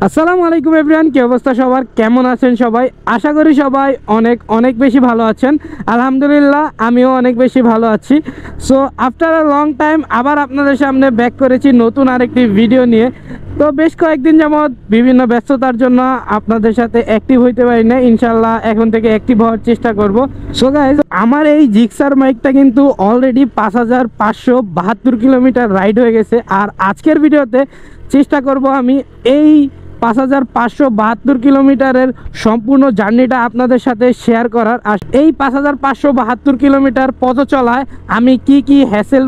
আসসালামু আলাইকুম এভরিওয়ান, কি অবস্থা সবার? কেমন আছেন সবাই? আশা করি সবাই অনেক অনেক বেশি ভালো আছেন। আলহামদুলিল্লাহ আমিও অনেক বেশি ভালো আছি। So after a long time আবার আপনাদের সামনে ব্যাক করেছি নতুন আরেকটি ভিডিও নিয়ে। তো বেশ কয়েকদিন যাবৎ বিভিন্ন ব্যস্ততার জন্য আপনাদের সাথে অ্যাক্টিভ হইতে পারি না। ইনশাল্লাহ এখন থেকে অ্যাক্টিভ হওয়ার চেষ্টা করব। সো গাইজ, আমার এই জিক্সার বাইকটা কিন্তু অলরেডি 5572 কিলোমিটার রাইড হয়ে গেছে। আর আজকের ভিডিওতে চেষ্টা করব আমি এই 5572 কিলোমিটারের সম্পূর্ণ জার্নিটা আপনাদের সাথে শেয়ার করার। আর এই 5572 কিলোমিটার পথ চলায় আমি কি কি হ্যাসেল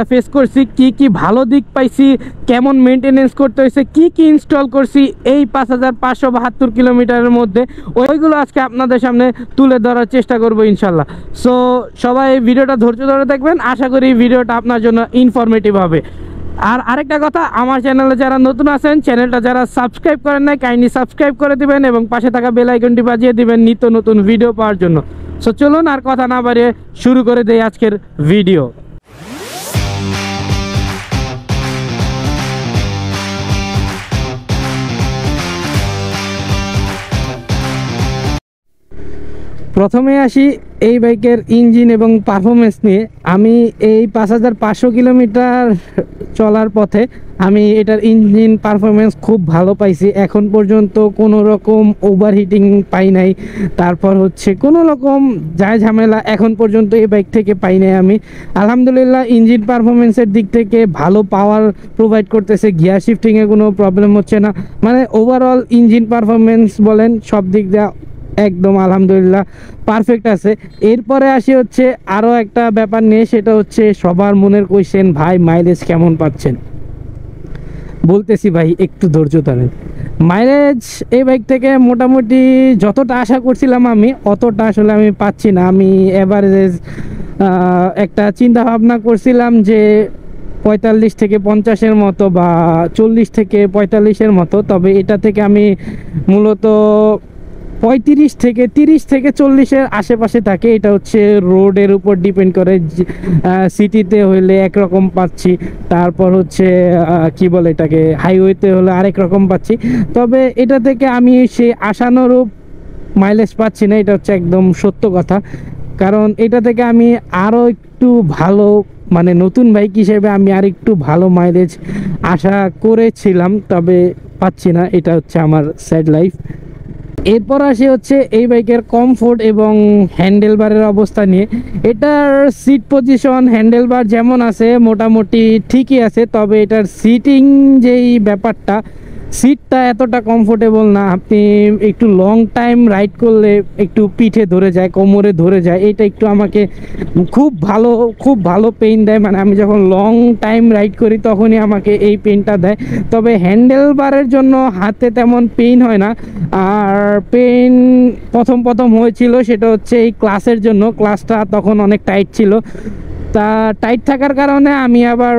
ফেস করছি, কি কি ভালো দিক পাইছি, কেমন মেনটেনেন্স করতে হয়েছে, কি কি ইনস্টল করছি এই 5572 কিলোমিটারের মধ্যে, ওইগুলো আজকে আপনাদের সামনে তুলে ধরার চেষ্টা করব ইনশাল্লাহ। সো সবাই ভিডিওটা ধৈর্য ধরে দেখবেন, আশা করি ভিডিওটা আপনার জন্য ইনফরমেটিভ হবে। আর আরেকটা কথা, আমার চ্যানেলে যারা নতুন আছেন, চ্যানেলটা যারা সাবস্ক্রাইব করেন নাই, কাইন্ডলি সাবস্ক্রাইব করে দিবেন এবং পাশে থাকা বেল আইকনটি বাজিয়ে দিবেন নিত্য নতুন ভিডিও পাওয়ার জন্য। সো চলুন আর কথা না বাড়িয়ে শুরু করে দেই আজকের ভিডিও। প্রথমে আসি এই বাইকের ইঞ্জিন এবং পারফরমেন্স নিয়ে। আমি এই 5500 কিলোমিটার চলার পথে আমি এটার ইঞ্জিন পারফরমেন্স খুব ভালো পাইছি। এখন পর্যন্ত কোনো রকম ওভারহিটিং পাই নাই, তারপর হচ্ছে কোনো রকম যায় ঝামেলা এখন পর্যন্ত এই বাইক থেকে পাই নাই আমি। আলহামদুলিল্লাহ ইঞ্জিন পারফরমেন্সের দিক থেকে ভালো পাওয়ার প্রোভাইড করতেছে, গিয়ার শিফটিংয়ে কোনো প্রবলেম হচ্ছে না। মানে ওভারঅল ইঞ্জিন পারফরমেন্স বলেন সব দিক দিয়ে একদম আলহামদুলিল্লাহ পারফেক্ট আছে। এরপরে আসি হচ্ছে আরও একটা ব্যাপার নিয়ে, সেটা হচ্ছে সবার মনের কোয়েশ্চেন, ভাই মাইলেজ কেমন পাচ্ছেন? বলতেছি ভাই একটু ধৈর্য ধরেন। মাইলেজ এই বাইক থেকে মোটামুটি যতটা আশা করছিলাম আমি অতটা আসলে আমি পাচ্ছি না। আমি এভারেজ একটা চিন্তা ভাবনা করছিলাম যে 45 থেকে 50-এর মতো বা 40 থেকে 45-এর মতো, তবে এটা থেকে আমি মূলত 35 থেকে 30 থেকে 40-এর আশেপাশে থাকে। এটা হচ্ছে রোডের উপর ডিপেন্ড করে। সিটিতে হইলে একরকম পাচ্ছি, তারপর হচ্ছে কি বলে এটাকে, হাইওয়েতে হলে আরেক রকম পাচ্ছি। তবে এটা থেকে আমি সেই আশানুরূপ মাইলেজ পাচ্ছি না, এটা হচ্ছে একদম সত্য কথা। কারণ এটা থেকে আমি আরও একটু ভালো, মানে নতুন বাইক হিসেবে আমি আর একটু ভালো মাইলেজ আশা করেছিলাম, তবে পাচ্ছি না। এটা হচ্ছে আমার স্যাড লাইফ। এরপর আসি হচ্ছে এই বাইকের কমফোর্ট এবং হ্যান্ডেলবারের অবস্থা নিয়ে। এটার সিট পজিশন, হ্যান্ডেলবার যেমন আছে মোটামুটি ঠিকই আছে, তবে এটার সিটিং যেই ব্যাপারটা, সিটটা এতটা কমফোর্টেবল না। আপনি একটু লং টাইম রাইড করলে একটু পিঠে ধরে যায়, কোমরে ধরে যায়, এটা একটু আমাকে খুব ভালো পেইন দেয়। মানে আমি যখন লং টাইম রাইড করি তখনই আমাকে এই পেইনটা দেয়। তবে হ্যান্ডেল বারের জন্য হাতে তেমন পেইন হয় না। আর পেইন প্রথম হয়েছিল সেটা হচ্ছে এই ক্লাসের জন্য। ক্লাসটা তখন অনেক টাইট ছিল, তা টাইট থাকার কারণে আমি আবার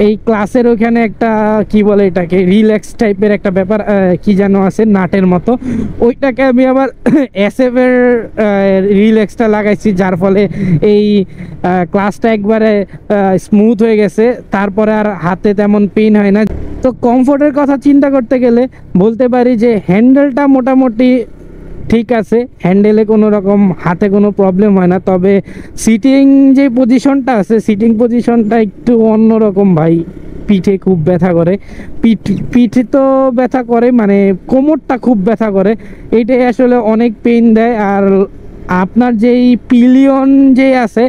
এই ক্লাসের ওইখানে একটা কি বলে এটাকে, রিল্যাক্স টাইপের একটা ব্যাপার কি যেন আছে নাটের মতো, ওইটাকে আমি আবার এসএফ এর রিল্যাক্সটা লাগাইছি, যার ফলে এই ক্লাসটা একবারে স্মুথ হয়ে গেছে। তারপরে আর হাতে তেমন পেইন হয় না। তো কমফোর্টের কথা চিন্তা করতে গেলে বলতে পারি যে হ্যান্ডেলটা মোটামুটি ঠিক আছে, হ্যান্ডেলে কোনো রকম হাতে কোনো প্রবলেম হয় না। তবে সিটিং যে পজিশনটা আছে, সিটিং পজিশনটা একটু অন্যরকম ভাই। পিঠে খুব ব্যথা করে, পিঠে তো ব্যথা করে, মানে কোমরটা খুব ব্যথা করে, এইটাই আসলে অনেক পেইন দেয়। আর আপনার যেই পিলিয়ন যে আছে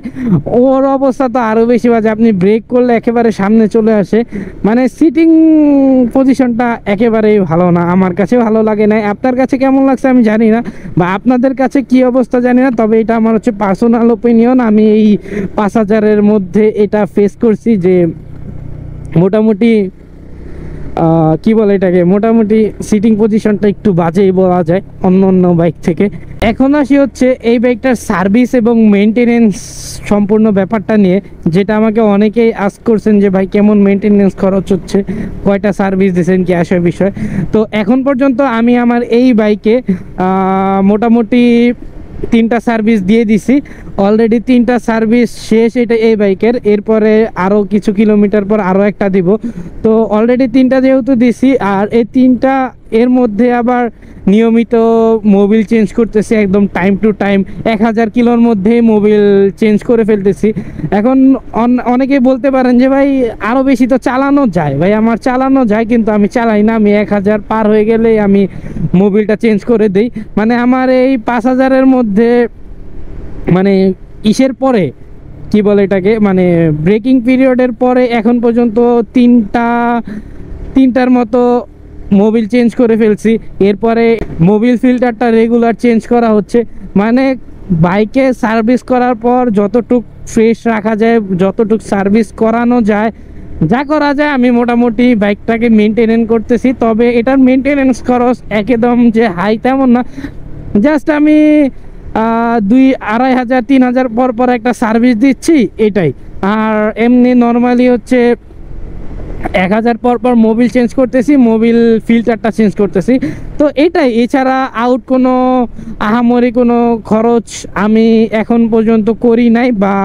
ওর অবস্থা তো আরও বেশি বাজে। আপনি ব্রেক করলে একেবারে সামনে চলে আসে। মানে সিটিং পজিশনটা একেবারেই ভালো না, আমার কাছে ভালো লাগে না। আপনার কাছে কেমন লাগছে আমি জানি না, বা আপনাদের কাছে কি অবস্থা জানি না, তবে এটা আমার হচ্ছে পার্সোনাল ওপিনিয়ন। আমি এই 5000-এর মধ্যে এটা ফেস করছি যে মোটামুটি কি বলে এটাকে, মোটামুটি সিটিং পজিশনটা একটু বাজেই বলা যায় অন্য বাইক থেকে। এখন আসি হচ্ছে এই বাইকটার সার্ভিস এবং মেনটেনেন্স সম্পূর্ণ ব্যাপারটা নিয়ে, যেটা আমাকে অনেকেই আস্ক করছেন যে ভাই কেমন মেনটেনেন্স খরচ হচ্ছে, কয়টা সার্ভিস দিয়েছেন, কি আসে বিষয়। তো এখন পর্যন্ত আমি আমার এই বাইকে মোটামুটি 3টা সার্ভিস দিয়ে দিছি অলরেডি, 3টা সার্ভিস শেষ এটা এই বাইকের। এরপরে আরও কিছু কিলোমিটার পর আরও একটা দিব। তো অলরেডি 3টা যেহেতু দিছি, আর এই 3টা এর মধ্যে আবার নিয়মিত মোবিল চেঞ্জ করতেছি একদম টাইম টু টাইম। 1000 কিলোর মধ্যে মোবিল চেঞ্জ করে ফেলতেছি। এখন অনেকেই বলতে পারেন যে ভাই আরও বেশি তো চালানো যায়। ভাই আমার চালানো যায়, কিন্তু আমি চালাই না। আমি 1000 পার হয়ে গেলেই আমি মোবিলটা চেঞ্জ করে দিই। মানে আমার এই 5000-এর মধ্যে মানে ইসের পরে কি বলে এটাকে, মানে ব্রেকিং পিরিয়ডের পরে এখন পর্যন্ত তিনটার মতো মোবিল চেঞ্জ করে ফেলছি। এরপরে মোবিল ফিল্টারটা রেগুলার চেঞ্জ করা হচ্ছে। মানে বাইকে সার্ভিস করার পর যতটুক ফ্রেশ রাখা যায়, যতটুক সার্ভিস করানো যায়, যা করা যায় আমি মোটামুটি বাইকটাকে মেনটেনেন্স করতেছি। তবে এটার মেনটেনেন্স খরচ একদম যে হাই তেমন না। জাস্ট আমি 2,500-3,000 পর পর একটা সার্ভিস দিচ্ছি এটাই। আর এমনি নর্মালি হচ্ছে 1000 পর পর মোবিল চেঞ্জ করতেছি, মোবিল ফিল্টারটা চেঞ্জ করতেছি। তো এটাই, এছাড়া আউট কোনো আহামরি কোনো খরচ আমি এখন পর্যন্ত করি নাই বা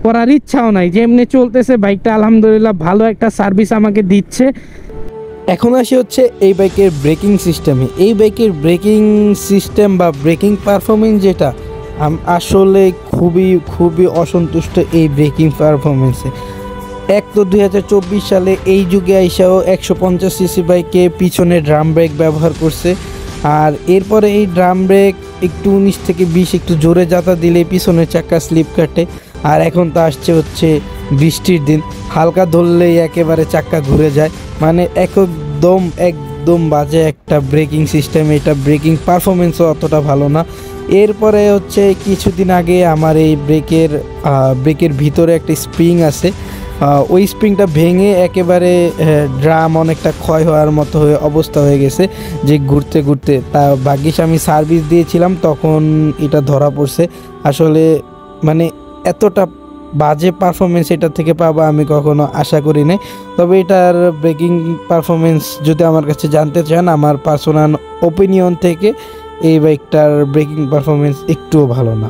করার ইচ্ছাও নাই। যেমনি চলতেছে বাইকটা আলহামদুলিল্লাহ ভালো একটা সার্ভিস আমাকে দিচ্ছে। এখন আসি হচ্ছে এই বাইকের ব্রেকিং সিস্টেমে। এই বাইকের ব্রেকিং সিস্টেম বা ব্রেকিং পারফরমেন্স যেটা, আসলে খুবই অসন্তুষ্ট এই ব্রেকিং পারফরমেন্সে। এক তো 2024 সালে এই যুগে আইসাও 150 সিসি বাইকে পিছনে ড্রাম ব্রেক ব্যবহার করছে। আর এরপরে এই ড্রাম ব্রেক একটু 19 থেকে 20 একটু জোরে যাতা দিলে পিছনের চাকা স্লিপ কাটে। আর এখন তো আসছে হচ্ছে বৃষ্টির দিন, হালকা ধরলেই একেবারে চাক্কা ঘুরে যায়। মানে একদম বাজে একটা ব্রেকিং সিস্টেম। এটা ব্রেকিং পারফরমেন্সও অতটা ভালো না। এরপরে হচ্ছে কিছুদিন আগে আমার এই ব্রেকের ভিতরে একটা স্প্রিং আছে, ওই স্প্রিংটা ভেঙে একেবারে ড্রাম অনেকটা ক্ষয় হওয়ার মতো অবস্থা হয়ে গেছে, যে ঘুরতে ঘুরতে। তা ভাগ্যিস আমি সার্ভিস দিয়েছিলাম, তখন এটা ধরা পড়ছে। আসলে মানে এতটা বাজে পারফরমেন্স এটা থেকে পাবো আমি কখনো আশা করি নাই। তবে এটার ব্রেকিং পারফরমেন্স যদি আমার কাছে জানতে চান, আমার পার্সোনাল ওপিনিয়ন থেকে এই বাইকটার ব্রেকিং পারফরমেন্স একটুও ভালো না।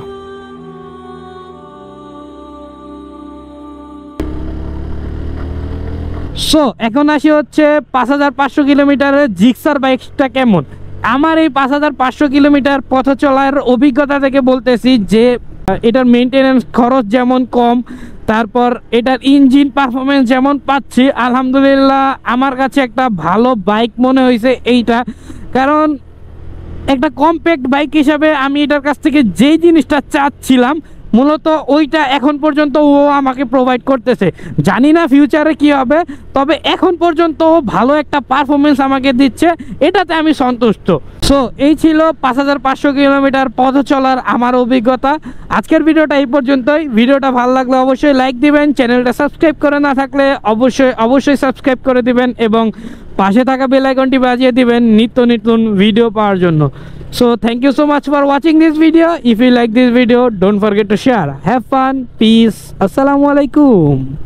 সো এখন আসি হচ্ছে 5500 কিলোমিটারের জিক্সার বাইকটা কেমন। আমার এই 5500 কিলোমিটার পথ চলার অভিজ্ঞতা থেকে বলতেছি যে এটার মেনটেনেন্স খরচ যেমন কম, তারপর এটার ইঞ্জিন পারফরমেন্স যেমন পাচ্ছি, আলহামদুলিল্লাহ আমার কাছে একটা ভালো বাইক মনে হয়েছে এইটা। কারণ একটা কম্প্যাক্ট বাইক হিসাবে আমি এটার কাছ থেকে যেই জিনিসটা চাচ্ছিলাম মূলত ওইটা এখন পর্যন্ত ও আমাকে প্রোভাইড করতেছে। জানি না ফিউচারে কি হবে, তবে এখন পর্যন্ত ভালো একটা পারফরমেন্স আমাকে দিচ্ছে, এটাতে আমি সন্তুষ্ট। সো এই ছিল 5500 কিলোমিটার পথ চলার আমার অভিজ্ঞতা। আজকের ভিডিওটা এই পর্যন্তই। ভিডিওটা ভালো লাগলে অবশ্যই লাইক দিবেন, চ্যানেলটা সাবস্ক্রাইব করে না থাকলে অবশ্যই সাবস্ক্রাইব করে দিবেন এবং পাশে থাকা বেল আইকনটি বাজিয়ে দিবেন নিত্য নতুন ভিডিও পাওয়ার জন্য। So thank you so much for watching this video. If you like this video, don't forget to share. Have fun. Peace. Assalamu alaikum.